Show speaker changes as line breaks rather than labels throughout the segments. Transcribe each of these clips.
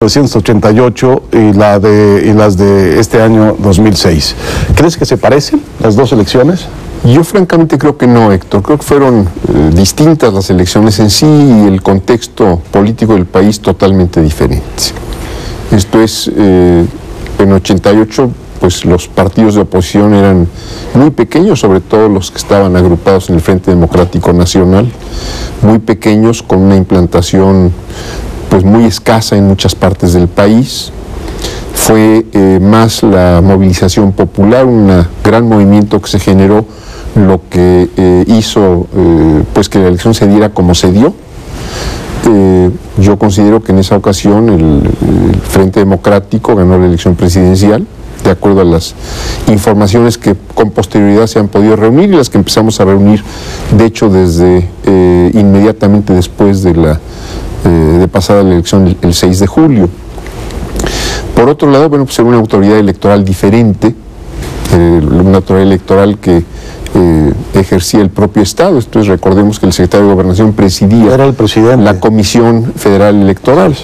1988 y las de este año 2006. ¿Crees que se parecen las dos elecciones?
Yo francamente creo que no, Héctor. Creo que fueron distintas las elecciones en sí y el contexto político del país totalmente diferente. Esto es, en 88 pues los partidos de oposición eran muy pequeños, sobre todo los que estaban agrupados en el Frente Democrático Nacional, muy pequeños, con una implantación pues muy escasa en muchas partes del país. Fue más la movilización popular, un gran movimiento que se generó, lo que hizo pues que la elección se diera como se dio. Yo considero que en esa ocasión el Frente Democrático ganó la elección presidencial, de acuerdo a las informaciones que con posterioridad se han podido reunir y las que empezamos a reunir, de hecho, desde inmediatamente después de pasada la elección el 6 de julio. Por otro lado, bueno, pues era una autoridad electoral diferente, una autoridad electoral que ejercía el propio Estado. Entonces recordemos que el secretario de Gobernación presidía
Era el presidente.
La Comisión Federal Electoral.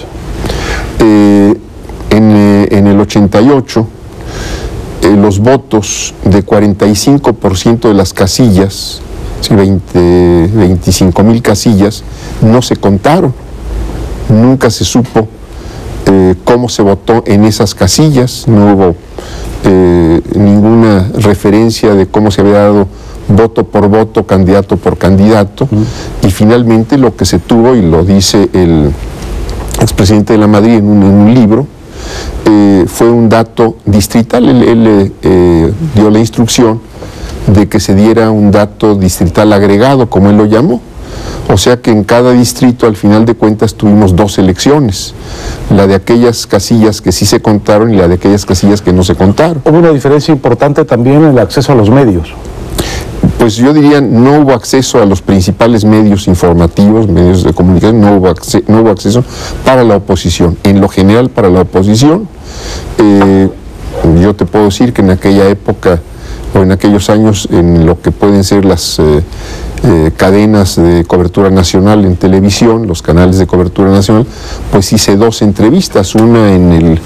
En el 88, los votos de 45% de las casillas, 25,000 casillas, no se contaron. Nunca se supo cómo se votó en esas casillas, no hubo ninguna referencia de cómo se había dado voto por voto, candidato por candidato, y finalmente lo que se tuvo, y lo dice el expresidente de la Madrid en un libro, fue un dato distrital. Él dio la instrucción de que se diera un dato distrital agregado, como él lo llamó. O sea que en cada distrito, al final de cuentas, tuvimos dos elecciones, la de aquellas casillas que sí se contaron y la de aquellas casillas que no se contaron.
Hubo una diferencia importante también en el acceso a los medios.
Pues yo diría, no hubo acceso a los principales medios informativos, medios de comunicación, no hubo acceso para la oposición. En lo general, para la oposición, yo te puedo decir que en aquella época, o en aquellos años, en lo que pueden ser las cadenas de cobertura nacional en televisión, los canales de cobertura nacional, pues hice dos entrevistas, una en el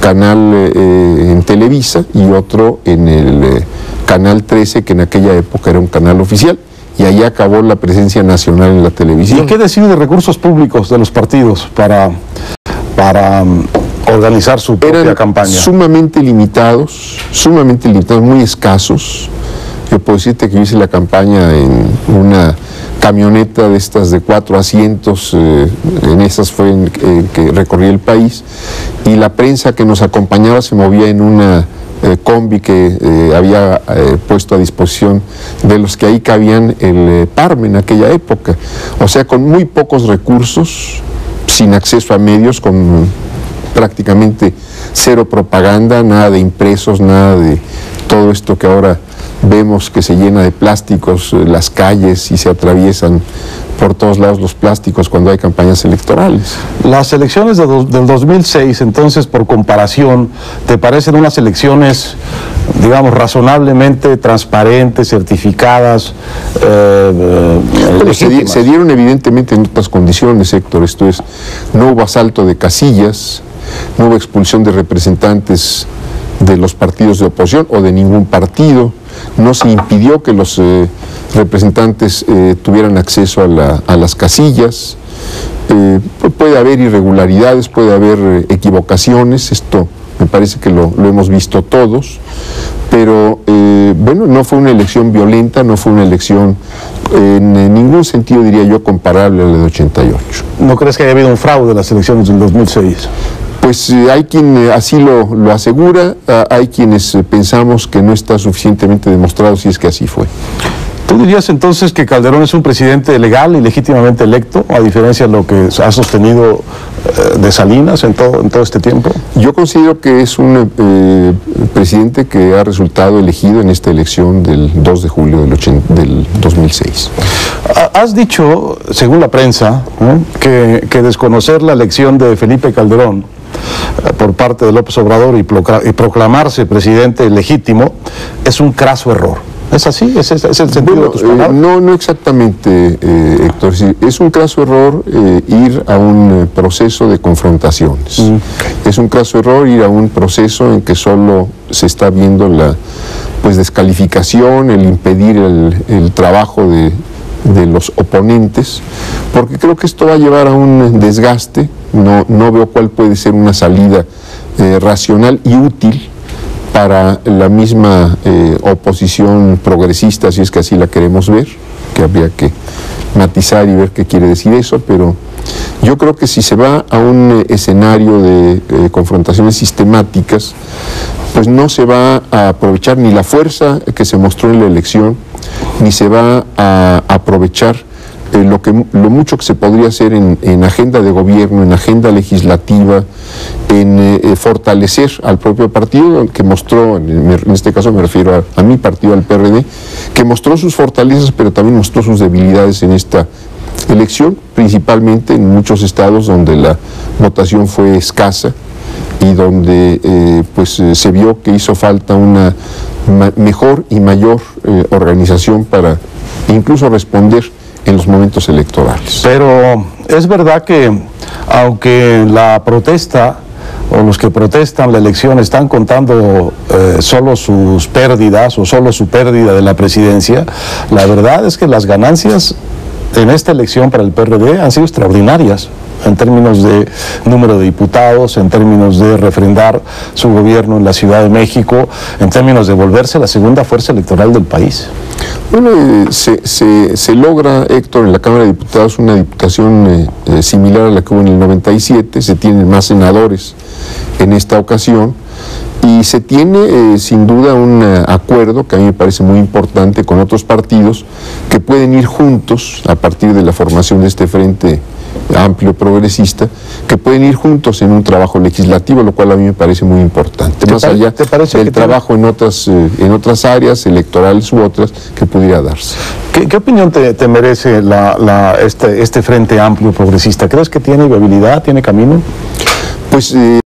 canal en Televisa y otro en el Canal 13, que en aquella época era un canal oficial, y ahí acabó la presencia nacional en la televisión.
¿Y qué decide de recursos públicos de los partidos para organizar su propia campaña?
Sumamente limitados, muy escasos. Yo puedo decirte que yo hice la campaña en una camioneta de estas de 4 asientos, en esas fue en que recorrí el país, y la prensa que nos acompañaba se movía en una combi que había puesto a disposición de los que ahí cabían el PARM en aquella época. O sea, con muy pocos recursos, sin acceso a medios, con prácticamente cero propaganda, nada de impresos, nada de todo esto que ahora vemos que se llena de plásticos las calles y se atraviesan por todos lados los plásticos cuando hay campañas electorales.
Las elecciones del 2006, entonces, por comparación, ¿te parecen unas elecciones, digamos, razonablemente transparentes, certificadas, legítimas?
Se dieron evidentemente en otras condiciones, Héctor. Esto es, no hubo asalto de casillas, no hubo expulsión de representantes de los partidos de oposición o de ningún partido, no se impidió que los representantes tuvieran acceso a las casillas. Puede haber irregularidades, puede haber equivocaciones, esto me parece que lo hemos visto todos, pero bueno, no fue una elección violenta, no fue una elección en ningún sentido, diría yo, comparable a la de 88.
¿No crees que haya habido un fraude en las elecciones del 2006?
Pues hay quien así lo asegura, hay quienes pensamos que no está suficientemente demostrado si es que así fue.
¿Tú dirías entonces que Calderón es un presidente legal y legítimamente electo, a diferencia de lo que ha sostenido de Salinas en todo este tiempo?
Yo considero que es un presidente que ha resultado elegido en esta elección del 2 de julio del 2006.
Has dicho, según la prensa, ¿no?, que desconocer la elección de Felipe Calderón por parte de López Obrador y proclamarse presidente legítimo es un craso error. ¿Es así? ¿Es el sentido de tus palabras?
No exactamente, Héctor. Es un craso error ir a un proceso de confrontaciones. Es un craso error ir a un proceso en que solo se está viendo la descalificación, el impedir el trabajo de los oponentes, porque creo que esto va a llevar a un desgaste. No veo cuál puede ser una salida racional y útil para la misma oposición progresista, si es que así la queremos ver, que habría que matizar y ver qué quiere decir eso, pero yo creo que si se va a un escenario de confrontaciones sistemáticas, pues no se va a aprovechar ni la fuerza que se mostró en la elección, ni se va a aprovechar lo mucho que se podría hacer en agenda de gobierno, en agenda legislativa, en fortalecer al propio partido, que mostró, en este caso me refiero a mi partido, al PRD, que mostró sus fortalezas, pero también mostró sus debilidades en esta elección, principalmente en muchos estados donde la votación fue escasa y donde se vio que hizo falta una mejor y mayor organización para incluso responder en los momentos electorales.
Pero es verdad que aunque la protesta o los que protestan la elección están contando solo sus pérdidas o solo su pérdida de la presidencia, la verdad es que las ganancias en esta elección para el PRD han sido extraordinarias en términos de número de diputados, en términos de refrendar su gobierno en la Ciudad de México, en términos de volverse la segunda fuerza electoral del país.
Bueno, se logra, Héctor, en la Cámara de Diputados una diputación similar a la que hubo en el 97, se tienen más senadores en esta ocasión y se tiene sin duda un acuerdo que a mí me parece muy importante con otros partidos que pueden ir juntos a partir de la formación de este frente amplio progresista, que pueden ir juntos en un trabajo legislativo, lo cual a mí me parece muy importante, más allá del trabajo en otras áreas electorales u otras que pudiera darse.
¿Qué opinión te merece este frente amplio progresista? ¿Crees que tiene viabilidad, tiene camino?
Pues